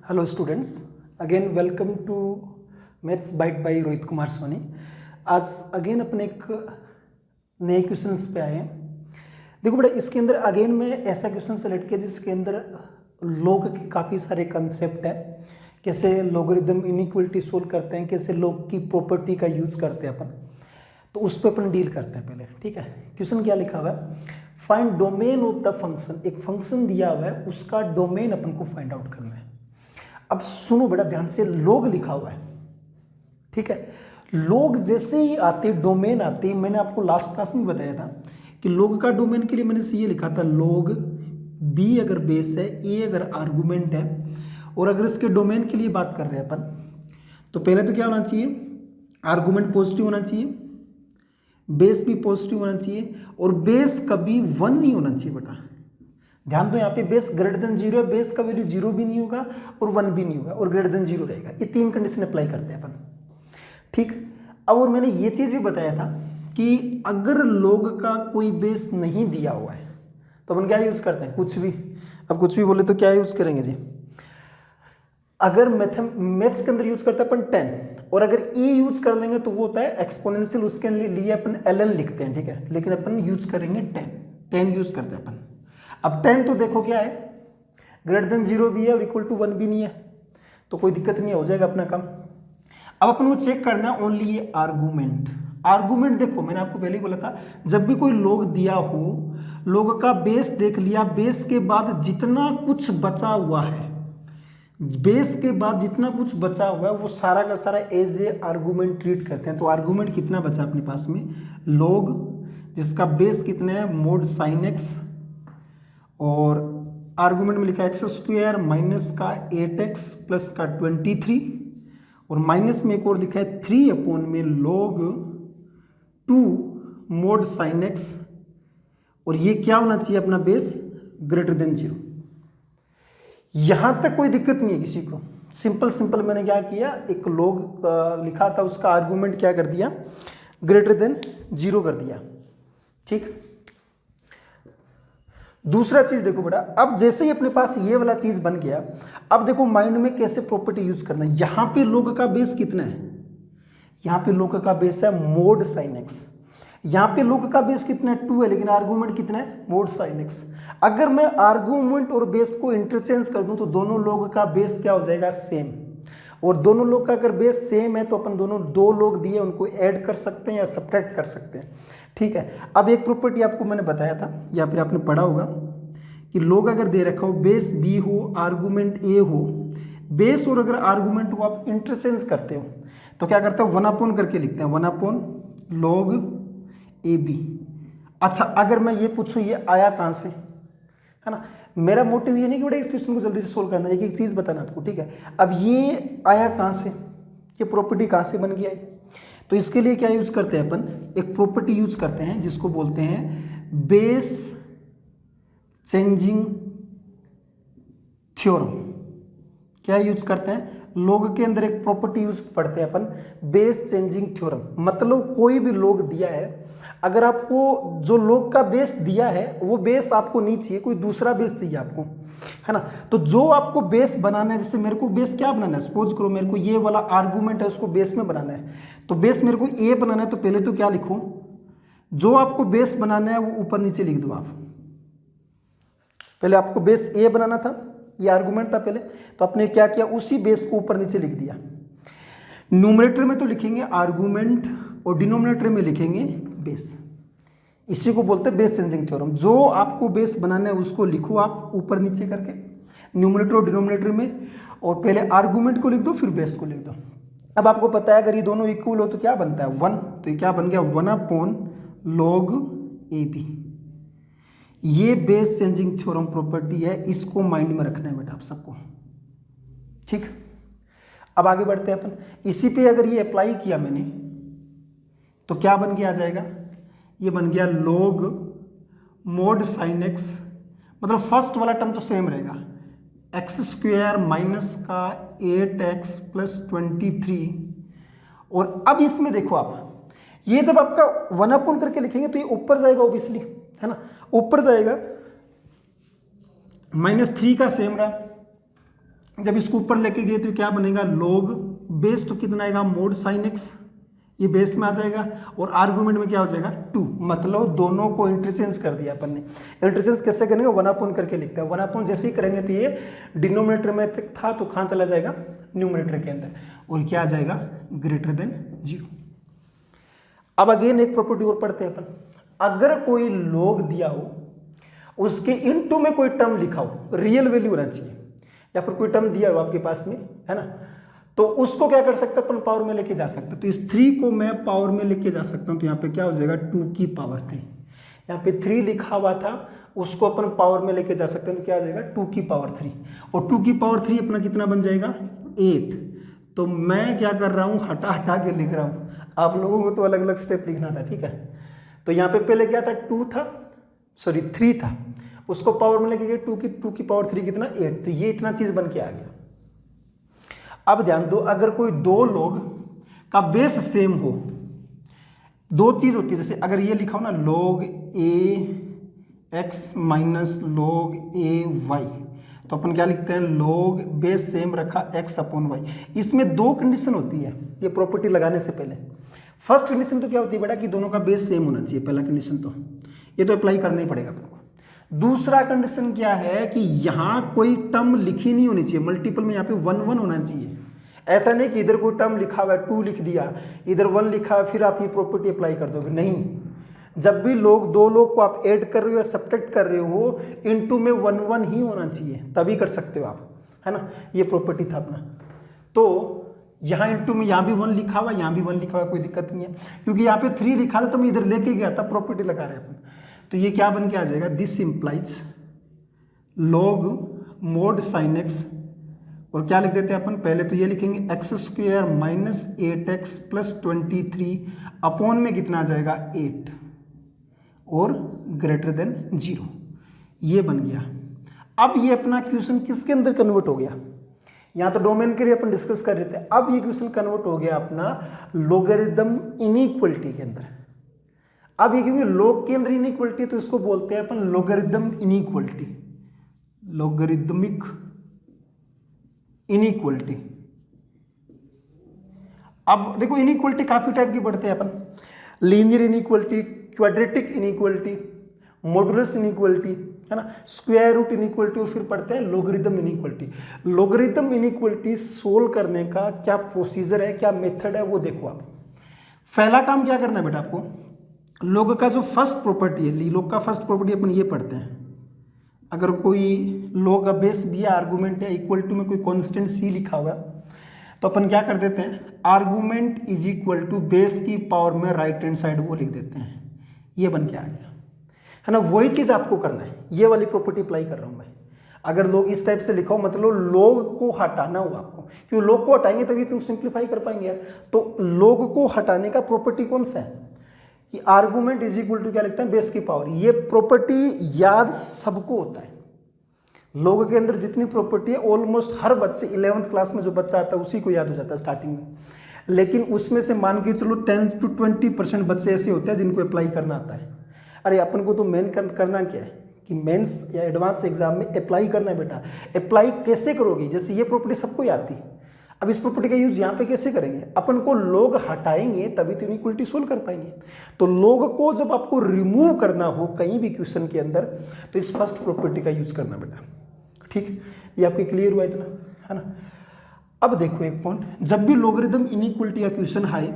Hello students, again welcome to maths bite by Rohit Kumar Soni. आज again अपने एक नए क्वेश्चंस पे आए हैं। देखो बेटा, इसके अंदर अगेन मैं ऐसा क्वेश्चन सेलेक्ट किया जिसके अंदर लॉग के काफ़ी सारे कंसेप्ट हैं, कैसे लॉगरिदम इनइक्वलिटी सोल्व करते हैं, कैसे लॉग की प्रॉपर्टी का यूज करते हैं अपन, तो उस पर अपन डील करते हैं पहले। ठीक है, क्वेश्चन क्या लिखा हुआ है, find domain of the function. एक फंक्शन दिया हुआ है, उसका डोमेन अपन को फाइंड आउट करना है। अब सुनो बेटा ध्यान से, लॉग लिखा हुआ है, ठीक है। लॉग जैसे ही आते डोमेन आते, मैंने आपको लास्ट क्लास में बताया था कि लॉग का डोमेन के लिए मैंने ये लिखा था, लॉग बी अगर बेस है, ए अगर आर्गुमेंट है, और अगर इसके डोमेन के लिए बात कर रहे हैं अपन, तो पहले तो क्या होना चाहिए, आर्गुमेंट पॉजिटिव होना चाहिए, बेस भी पॉजिटिव होना चाहिए, और बेस कभी 1 नहीं होना चाहिए बेटा। ध्यान दो, यहाँ पे बेस ग्रेटर देन 0 है, बेस का वैल्यू 0 भी नहीं होगा और 1 भी नहीं होगा और ग्रेटर देन 0 रहेगा। ये 3 कंडीशन अप्लाई करते हैं अपन, ठीक। अब और मैंने ये चीज भी बताया था कि अगर लॉग का कोई बेस नहीं दिया हुआ है तो अपन क्या यूज करते हैं, कुछ भी। अब कुछ भी बोले तो क्या यूज करेंगे जी, अगर मैथ्स के अंदर यूज करते हैं अपन 10, और अगर e यूज कर लेंगे तो वो होता है एक्सपोनेंशियल, उसके लिए अपन ln लिखते हैं, ठीक है, लेकिन अपन यूज करेंगे 10 यूज करते हैं अपन। अब 10 तो देखो क्या है, ग्रेटर देन 0 भी है और इक्वल टू 1 भी नहीं है, तो कोई दिक्कत नहीं है, हो जाएगा अपना काम। अब अपन को चेक करना है ओनली ये आर्गूमेंट। आर्गूमेंट देखो, मैंने आपको पहले ही बोला था, जब भी कोई लॉग दिया हो, लॉग का बेस देख लिया, बेस के बाद जितना कुछ बचा हुआ है, बेस के बाद जितना कुछ बचा हुआ है वो सारा का सारा एज ए आर्गूमेंट ट्रीट करते हैं। तो आर्गूमेंट कितना बचा अपने पास में, लॉग जिसका बेस कितना है, मोड साइन एक्स, और आर्गुमेंट में लिखा है एक्स स्क्वायर माइनस का 8x प्लस का 23, और माइनस में एक और लिखा है 3 अपॉन में log 2 मोड साइन एक्स, और ये क्या होना चाहिए अपना बेस, ग्रेटर देन 0। यहां तक कोई दिक्कत नहीं है किसी को, सिंपल मैंने क्या किया, एक log लिखा था, उसका आर्गुमेंट क्या कर दिया, ग्रेटर देन 0 कर दिया, ठीक। दूसरा चीज देखो बेटा, अब जैसे ही अपने पास ये वाला चीज बन गया, अब देखो माइंड में कैसे प्रॉपर्टी यूज करना है। यहां पे लॉग का बेस कितना है, यहां पे लॉग का बेस है मोड साइन एक्स, यहां पे लॉग का बेस कितना है 2 है, लेकिन आर्गुमेंट कितना है, मोड साइन एक्स। अगर मैं आर्गुमेंट और बेस को इंटरचेंज कर दूं तो दोनों लॉग का बेस क्या हो जाएगा, सेम। और दोनों लॉग का अगर बेस सेम है तो अपन दोनों दो लॉग दिए उनको ऐड कर सकते हैं या सब्ट्रैक्ट कर सकते हैं, ठीक है। अब एक प्रॉपर्टी आपको मैंने बताया था या फिर आपने पढ़ा होगा कि लॉग अगर दे रखा हो, बेस बी हो, आर्गुमेंट ए हो, बेस और अगर आर्गुमेंट को आप इंटरचेंज करते हो तो क्या करते हैं, 1 अपॉन करके लिखते हैं, 1 अपॉन लॉग ए बी। अच्छा, अगर मैं ये पूछूं ये आया कहां से, है ना, मेरा मोटिव ये नहीं कि बेटा इस क्वेश्चन को जल्दी से सोल्व करना है, एक चीज बताना आपको, ठीक है। अब ये आया कहां से, ये प्रॉपर्टी कहां से बन गया है, तो इसके लिए क्या यूज करते हैं अपन, एक प्रॉपर्टी यूज करते हैं जिसको बोलते हैं बेस चेंजिंग थ्योरम। क्या यूज करते हैं, लॉग के अंदर एक प्रॉपर्टी यूज पढ़ते हैं अपन, बेस चेंजिंग थ्योरम। मतलब कोई भी लॉग दिया है, अगर आपको जो लॉग का बेस दिया है वो बेस आपको नहीं चाहिए, कोई दूसरा बेस चाहिए आपको, है ना, तो जो आपको बेस बनाना है, जैसे मेरे को बेस क्या बनाना है, सपोज करो मेरे को ये वाला आर्गुमेंट है उसको बेस में बनाना है, तो बेस मेरे को ए बनाना है, तो पहले तो क्या लिखूं, जो आपको बेस बनाना है वो ऊपर नीचे लिख दो आप। पहले आपको बेस ए बनाना था, ये आर्गुमेंट था पहले, तो आपने क्या किया, उसी बेस को ऊपर नीचे लिख दिया। न्यूमरेटर में तो लिखेंगे आर्गुमेंट और डिनोमिनेटर में लिखेंगे बेस। इसी को बोलते हैं बेस चेंजिंग थ्योरम। जो आपको बेस बनाना है उसको लिखो आप ऊपर नीचे करके, न्यूमरेटर और डिनोमिनेटर में, और पहले आर्गुमेंट को लिख दो फिर बेस को लिख दो। अब आपको पता है अगर ये दोनों इक्वल हो तो क्या बनता है, 1, तो ये क्या बन गया, 1 अपॉन लॉग ए बी। ये बेस चेंजिंग थ्योरम प्रॉपर्टी है, इसको माइंड में रखना है बेटा आप सबको, ठीक। अब आगे बढ़ते हैं अपन, इसी पे अगर ये अप्लाई किया मैंने तो क्या बन गया आ जाएगा, ये बन गया लॉग मोड साइन एक्स, मतलब फर्स्ट वाला टर्म तो सेम रहेगा, एक्स स्क्वायर माइनस का 8x प्लस 23, और अब इसमें देखो आप, ये जब आपका 1 अपॉन करके लिखेंगे तो ये ऊपर जाएगा ऑब्वियसली, है ना, ऊपर जाएगा, -3 का सेम रहा, जब इसको ऊपर लेके गए तो क्या बनेगा, लॉग बेस तो कितना आएगा, मोड साइन एक्स, ये बेस में आ जाएगा और आर्गुमेंट में क्या हो जाएगा 2, मतलब दोनों को इंटरचेंज कर दिया अपन ने। इंटरचेंज कैसे करेंगे, 1/, करके लिखते हैं। 1/, जैसे ही करेंगे तो ये डिनोमिनेटर में था तो कहाँ चला जाएगा, न्यूमरेटर के अंदर, और क्या आ जाएगा, ग्रेटर देन 0। अब अगेन एक प्रॉपर्टी और पढ़ते हैं अपन, अगर कोई लॉग दिया हो, उसके इनटू में कोई टर्म लिखा हो, रियल वैल्यू होना चाहिए, या फिर कोई टर्म दिया हो आपके पास में, है ना, तो उसको क्या कर सकते हैं अपन, पावर में लेके जा सकते हैं। तो इस 3 को मैं पावर में लेके जा सकता हूं, तो यहाँ पे क्या हो जाएगा 2 की पावर 3। यहाँ पे 3 लिखा हुआ था, उसको अपन पावर में लेके जा सकते हैं, तो क्या हो जाएगा 2 की पावर 3, और 2 की पावर 3 अपना कितना बन जाएगा 8। तो मैं क्या कर रहा हूँ, हटा हटा के लिख रहा हूँ, आप लोगों को तो अलग अलग स्टेप लिखना था, ठीक है। तो यहाँ पे पहले क्या था 3 था, उसको पावर में लेके गए 2 की पावर 3 कितना 8, तो ये इतना चीज बन के आ गया। अब ध्यान दो, अगर कोई दो लोग का बेस सेम हो, दो चीज होती है, जैसे अगर ये लिखा हो ना log a x minus log a y, तो अपन क्या लिखते हैं, log बेस सेम रखा x/y। इसमें दो कंडीशन होती है ये प्रॉपर्टी लगाने से पहले। फर्स्ट कंडीशन तो क्या होती है बेटा, कि दोनों का बेस सेम होना चाहिए, पहला कंडीशन तो ये तो अप्लाई करना ही पड़ेगा तुमको। दूसरा कंडीशन क्या है कि यहां कोई टर्म लिखी नहीं होनी चाहिए, मल्टीपल में यहाँ पे 1 होना चाहिए। ऐसा नहीं कि इधर कोई टर्म लिखा हुआ है 2 लिख दिया, इधर 1 लिखा है, फिर आप ये प्रॉपर्टी अप्लाई कर दोगे, नहीं। जब भी दो लोग को आप ऐड कर रहे हो या सब्ट्रैक्ट कर रहे हो, इनटू में 1 ही होना चाहिए, तभी कर सकते हो आप, है ना। ये प्रॉपर्टी था अपना। तो यहाँ इनटू में यहाँ भी 1 लिखा हुआ, यहाँ भी 1 लिखा हुआ, कोई दिक्कत नहीं है, क्योंकि यहाँ पे 3 लिखा था तो मैं इधर लेके गया था, प्रॉपर्टी लगा रहे अपन। तो ये क्या बन के आ जाएगा, this implies log mod sin x, और क्या लिख देते हैं अपन, पहले तो ये लिखेंगे x² minus 8x plus 23 upon में कितना आ जाएगा 8 और ग्रेटर देन 0, ये बन गया। अब ये अपना क्वेश्चन किसके अंदर कन्वर्ट हो गया, यहाँ तो डोमेन के लिए अपन डिस्कस कर रहे थे, अब ये क्वेश्चन कन्वर्ट हो गया अपना लोगरिथम इनइक्वलिटी के अंदर। अब ये क्योंकि लॉग के अंदर इनइक्वलिटी, तो इसको बोलते हैं अपन लोगरिथम इनइक्वलिटी, लोगरिथमिक इनइक्वलिटी। अब देखो इनइक्वलिटी काफी टाइप की पढ़ते हैं अपन, linear inequality, quadratic inequality, modulus inequality, है ना, स्क्वायर रूट इनइक्वलिटी, और फिर पढ़ते हैं logarithm inequality. Logarithm inequality solve करने का क्या प्रोसीजर है, क्या मेथड है, वो देखो आप। पहला काम क्या करना है बेटा आपको, log का जो फर्स्ट प्रॉपर्टी है, log का फर्स्ट प्रॉपर्टी अपन ये पढ़ते हैं, अगर कोई log का बेस भी है, आर्गूमेंट है, इक्वल टू में कोई कांस्टेंट c लिखा हुआ है, तो अपन क्या कर देते हैं, argument is equal to base की पावर में राइट हैंड साइड वो लिख देते हैं, ये बन के आ गया, है ना। वही चीज आपको करना है, ये वाली प्रॉपर्टी अप्लाई कर रहा हूं मैं। अगर log इस टाइप से लिखा हो, मतलब log को हटाना हो आपको, क्योंकि log को हटाएंगे तभी तुम सिंप्लीफाई कर पाएंगे यार। तो log को हटाने का प्रॉपर्टी कौन सा है कि आर्गूमेंट इज इक्वल टू क्या लिखते हैं, बेस की पावर। ये प्रॉपर्टी याद सबको होता है, लोग के अंदर जितनी प्रॉपर्टी है ऑलमोस्ट हर बच्चे 11th क्लास में जो बच्चा आता है उसी को याद हो जाता है स्टार्टिंग में, लेकिन उसमें से मान के चलो 10 to 20% बच्चे ऐसे होते हैं जिनको अप्लाई करना आता है। अरे अपन को तो मेन करना क्या है कि मेंस या एडवांस एग्जाम में अप्लाई करना है बेटा। अप्लाई कैसे करोगी, जैसे ये प्रॉपर्टी सबको ही आती है, अब इस प्रॉपर्टी का यूज यहाँ पे कैसे करेंगे, अपन को log हटाएंगे तभी तो इनइक्वलिटी सोल्व कर पाएंगे। तो log को जब आपको रिमूव करना हो कहीं भी क्वेश्चन के अंदर, तो इस फर्स्ट प्रॉपर्टी का यूज करना बेटा, ठीक। ये आपके क्लियर हुआ इतना, है ना। अब देखो एक पॉइंट, जब भी लोगरिथम इनइक्वलिटी का क्वेश्चन आए,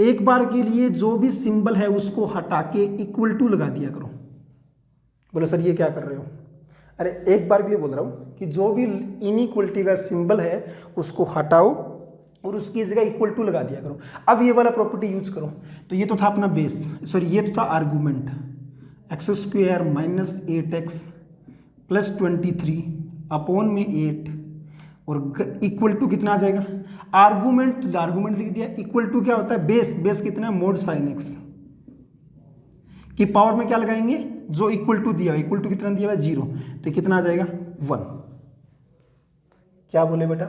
एक बार के लिए जो भी सिंबल है उसको हटा के इक्वल टू लगा दिया करो। बोले सर ये क्या कर रहे हो, अरे एक बार के लिए बोल रहा हूँ कि जो भी इनइक्वलिटी का सिंबल है उसको हटाओ और उसकी जगह इक्वल टू लगा दिया करो। अब ये वाला प्रॉपर्टी यूज करो, तो ये तो था अपना बेस, सॉरी ये तो था argument, x² minus 8x plus 23 upon में 8 और इक्वल टू कितना आ जाएगा, आर्गूमेंट, आर्गूमेंट लिख दिया, इक्वल टू क्या होता है बेस, बेस कितना है मोड साइन एक्स की पावर में क्या लगाएंगे, जो इक्वल टू दिया, इक्वल टू कितना दिया हुआ 0, तो कितना आ जाएगा 1। क्या बोले बेटा,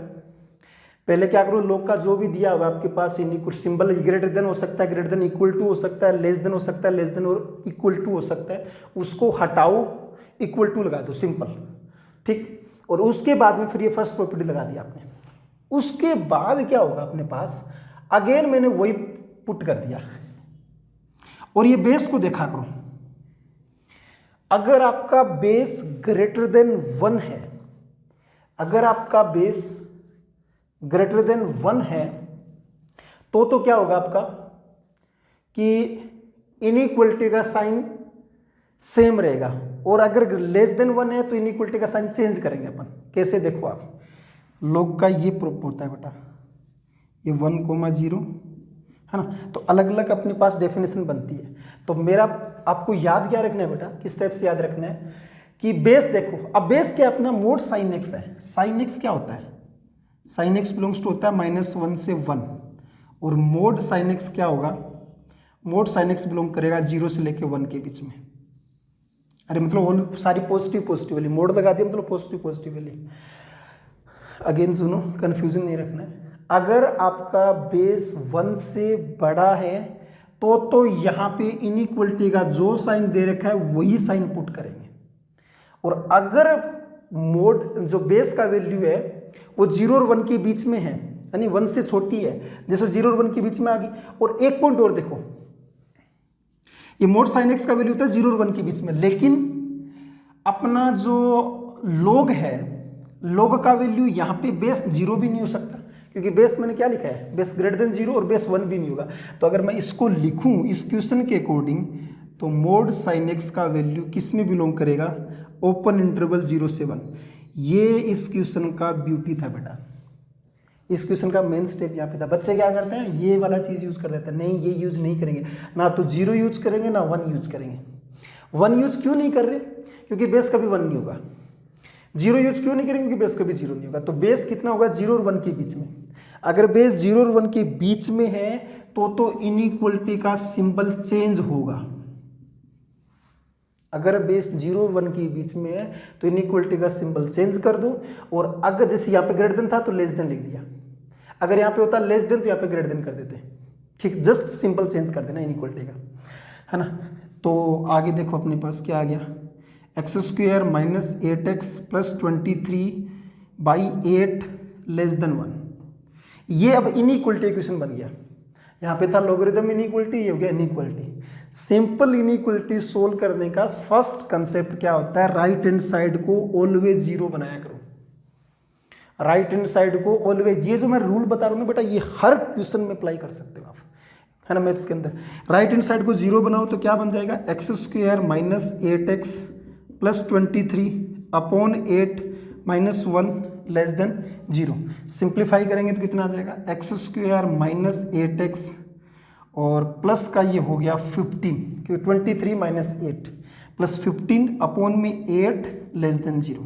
पहले क्या करो, log का जो भी दिया हुआ आपके पास इनइक्वल सिंबल, ग्रेटर देन हो सकता है, ग्रेटर देन इक्वल टू हो सकता है, लेस देन हो सकता है, लेस देन और इक्वल टू हो सकता है, उसको हटाओ, इक्वल टू लगा दो, सिंपल, ठीक। और उसके बाद में फिर ये फर्स्ट प्रॉपर्टी लगा दिया आपने। उसके बाद क्या होगा अपने पास, अगेन मैंने वही पुट कर दिया और ये बेस को देखा करो, अगर आपका बेस ग्रेटर देन 1 है, अगर आपका बेस ग्रेटर देन 1 है तो क्या होगा आपका कि इनइक्वलिटी का साइन सेम रहेगा, और अगर लेस देन 1 है तो इनइक्वलिटी का साइन चेंज करेंगे अपन। कैसे, देखो आप लॉग का ये प्रूफ होता है बेटा, ये 1,0 है ना, तो अलग अलग अपने पास डेफिनेशन बनती है। तो मेरा आपको याद क्या रखना है बेटा, किस टाइप से याद रखना है कि बेस देखो, अब बेस क्या अपना मोड साइन एक्स है। साइन एक्स क्या होता है, साइन एक्स बिलोंग्स टू होता है -1 से 1, और मोड साइन एक्स क्या होगा, मोड साइन एक्स बिलोंग करेगा 0 से लेके 1 के बीच में। अरे मतलब वो सारी पॉजिटिव वाली, मोड लगा दिया मतलब पॉजिटिव वाली। अगेन सुनो, कंफ्यूजन नहीं रखना है। अगर आपका बेस 1 से बड़ा है तो यहाँ पे इनइक्वलिटी का जो साइन दे रखा है वही साइन पुट करेंगे, और अगर मोड जो बेस का वैल्यू है वो 0 और 1 के बीच में है, यानी 1 से छोटी है, जैसे 0 और 1 के बीच में आ गई। और एक पॉइंट और देखो, ये मोड साइन एक्स का वैल्यू होता है 0 और 1 के बीच में, लेकिन अपना जो लॉग है, लॉग का वैल्यू यहाँ पे बेस 0 भी नहीं हो सकता, क्योंकि बेस मैंने क्या लिखा है, बेस ग्रेटर देन 0 और बेस 1 भी नहीं होगा। तो अगर मैं इसको लिखूं इस क्वेश्चन के अकॉर्डिंग, तो मोड साइन एक्स का वैल्यू किस में बिलोंग करेगा, ओपन इंटरवल 0 से 1। ये इस क्वेश्चन का ब्यूटी था बेटा, इस क्वेश्चन का मेन स्टेप यहाँ पे था। बच्चे क्या करते हैं, ये वाला चीज़ यूज़ कर देते हैं, नहीं ये यूज़ नहीं करेंगे, ना तो 0 यूज करेंगे ना 1 यूज करेंगे। 1 यूज क्यों नहीं कर रहे, क्योंकि बेस कभी 1 नहीं होगा। 0 यूज क्यों नहीं करेंगे, क्योंकि बेस कभी 0 नहीं होगा। तो बेस कितना होगा, 0 और 1 के बीच में। अगर बेस 0 और 1 के बीच में है तो इनइक्वलिटी का सिंबल चेंज होगा। अगर बेस 0 और 1 के बीच में है तो इनइक्वलिटी का सिंबल चेंज कर दो, और अगर जैसे यहाँ पे ग्रेटर देन था तो लेस देन लिख दिया, अगर यहाँ पे होता लेस देन तो यहाँ पे ग्रेटर देन कर देते। ठीक, जस्ट सिंपल चेंज कर देना इनइक्वलिटी का, है ना। तो आगे देखो अपने पास क्या आ गया, x² - 8x + 23/8 < 1। ये अब इनइक्वलिटी इक्वेशन बन गया। यहाँ पे था लॉगरिथम इनइक्वलिटी, ये हो गया इनइक्वलिटी। सिंपल इनइक्वलिटी सोल्व करने का फर्स्ट कंसेप्ट क्या होता है, राइट हैंड साइड को ऑलवेज 0 बनाया करो। राइट हैंड साइड को ऑलवेज, ये जो मैं रूल बता रहा हूँ ना बेटा, ये हर क्वेश्चन में अप्लाई कर सकते हो आप, है ना, मैथ्स के अंदर। राइट हैंड साइड को 0 बनाओ तो क्या बन जाएगा, x² - 8x + 23/8 - 1 < 0। सिंप्लीफाई करेंगे तो कितना आ जाएगा, x² - 8x और प्लस का ये हो गया 15, क्योंकि 23 - 8 + 15/8 < 0।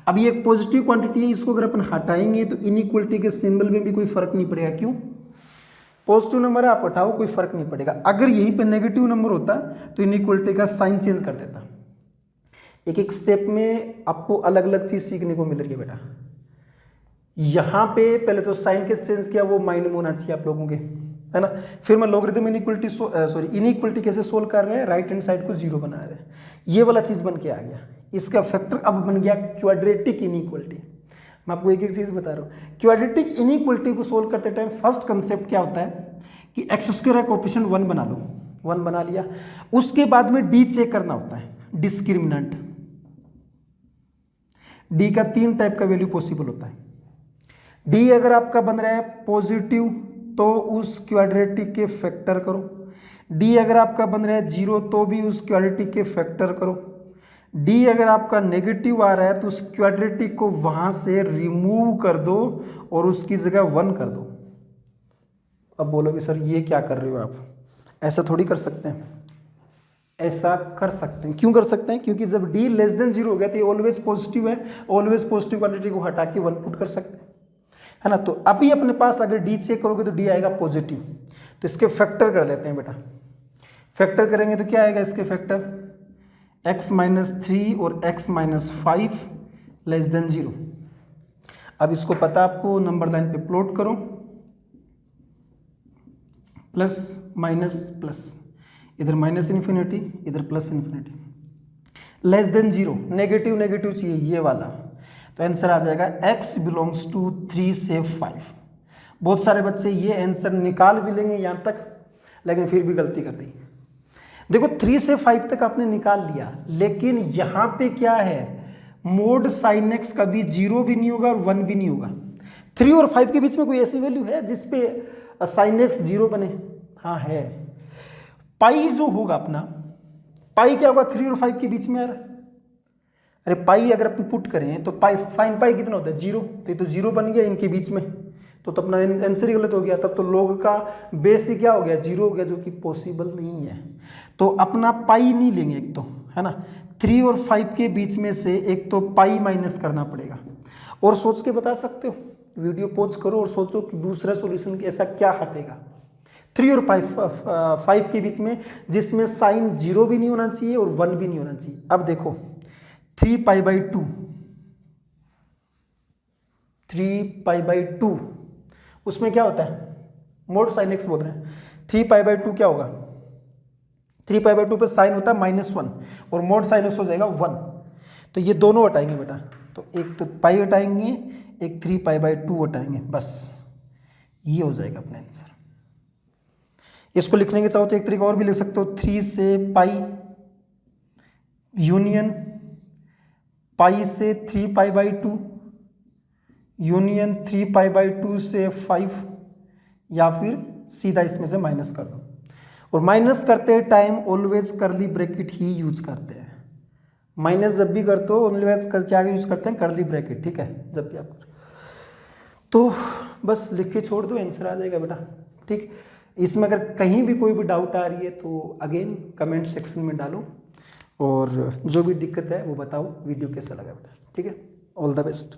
अब ये एक पॉजिटिव क्वांटिटी है, इसको अगर अपन हटाएंगे तो इनइक्वलिटी के सिंबल में भी कोई फर्क नहीं पड़ेगा। क्यों, पॉजिटिव नंबर है, आप हटाओ कोई फर्क नहीं पड़ेगा। अगर यहीं पे नेगेटिव नंबर होता तो इनइक्वलिटी का साइन चेंज कर देता। एक एक स्टेप में आपको अलग अलग चीज सीखने को मिल रही है बेटा। यहाँ पे पहले तो साइन कैसे चेंज किया वो माइंड में होना चाहिए आप लोगों के, है ना। फिर मैं लॉगरिथम इनइक्वलिटी कैसे सोल्व कर रहे हैं, राइट हैंड साइड को 0 बना रहे हैं, ये वाला चीज बन के आ गया। इसका फैक्टर अब बन गया क्वाड्रेटिक इनइक्वलिटी। मैं आपको एक एक चीज बता रहा हूँ। क्वाड्रेटिक इनइक्वलिटी को सोल्व करते टाइम फर्स्ट कंसेप्ट क्या होता है कि x² का कोएफिशिएंट 1 बना लो, 1 बना लिया। उसके बाद में d चेक करना होता है, डिस्क्रिमिनेंट। d का 3 टाइप का वैल्यू पॉसिबल होता है। d अगर आपका बन रहा है पॉजिटिव तो उस क्वाड्रेटिक के फैक्टर करो, d अगर आपका बन रहा है 0 तो भी उस क्वाड्रेटिक के फैक्टर करो, d अगर आपका नेगेटिव आ रहा है तो उस क्वाड्रेटिक को वहां से रिमूव कर दो और उसकी जगह 1 कर दो। अब बोलोगे सर ये क्या कर रहे हो आप, ऐसा थोड़ी कर सकते हैं। ऐसा कर सकते हैं, क्यों कर सकते हैं, क्योंकि जब d < 0 हो गया तो ये ऑलवेज पॉजिटिव है, ऑलवेज पॉजिटिव क्वांटिटी को हटा के 1 पुट कर सकते हैं, है ना। तो अभी अपने पास अगर d चेक करोगे तो d आएगा पॉजिटिव, तो इसके फैक्टर कर देते हैं बेटा। फैक्टर करेंगे तो क्या आएगा इसके फैक्टर, x - 3 और x - 5 < 0। अब इसको पता आपको, नंबर लाइन पे प्लॉट करो, प्लस माइनस प्लस, इधर -∞, इधर +∞, < 0। नेगेटिव नेगेटिव चाहिए ये वाला, तो आंसर आ जाएगा x बिलोंग्स टू 3 से 5। बहुत सारे बच्चे ये आंसर निकाल भी लेंगे यहाँ तक, लेकिन फिर भी गलती कर दी। देखो 3 से 5 तक आपने निकाल लिया, लेकिन यहाँ पे क्या है, मोड साइन एक्स कभी 0 भी नहीं होगा और 1 भी नहीं होगा। 3 और 5 के बीच में कोई ऐसी वैल्यू है जिसपे साइन एक्स 0 बने? हाँ है। पाई जो होगा अपना, पाई क्या होगा 3 और 5 के बीच में यार? अरे पाई अगर अपन पुट करें तो पाई, साइन पाई कितना होता है 0, तो ये तो 0 बन गया इनके बीच में, तो अपना आंसर ही गलत हो गया। तब तो लोग का बेस ही क्या हो गया, 0 हो गया, जो कि पॉसिबल नहीं है। तो अपना पाई नहीं लेंगे एक तो, है ना। 3 और 5 के बीच में से एक तो पाई माइनस करना पड़ेगा। और सोच के बता सकते हो, वीडियो पॉज करो और सोचो कि दूसरा सॉल्यूशन ऐसा क्या हटेगा 3 और 5 के बीच में, जिसमें साइन 0 भी नहीं होना चाहिए और 1 भी नहीं होना चाहिए। अब देखो 3 पाई/2, 3 पाई/2 उसमें क्या होता है, मोड साइन एक्स बोल रहे हैं। 3 पाई/2 क्या होगा, 3 पाई/2 पे साइन होता है -1 और मोड साइन एक्स हो जाएगा 1। तो ये दोनों हटाएंगे बेटा, तो एक तो पाई हटाएंगे, एक 3 पाई/2 हटाएंगे, बस ये हो जाएगा अपना आंसर। इसको लिखने के चाहो तो एक तरीका और भी लिख सकते हो, 3 से पाई यूनियन पाई से 3 पाई/2 यूनियन 3 पाई/2 से 5, या फिर सीधा इसमें से माइनस कर दो। और माइनस करते टाइम ऑलवेज करली ब्रैकेट ही यूज करते हैं। माइनस जब भी करते हो ऑलवेज क्या यूज करते हैं, करली ब्रैकेट, ठीक है, जब भी आप करो। तो बस लिख के छोड़ दो, आंसर आ जाएगा बेटा, ठीक। इसमें अगर कहीं भी कोई भी डाउट आ रही है तो अगेन कमेंट सेक्शन में डालो, और जो भी दिक्कत है वो बताओ। वीडियो कैसा लगा बेटा, ठीक है। All the best.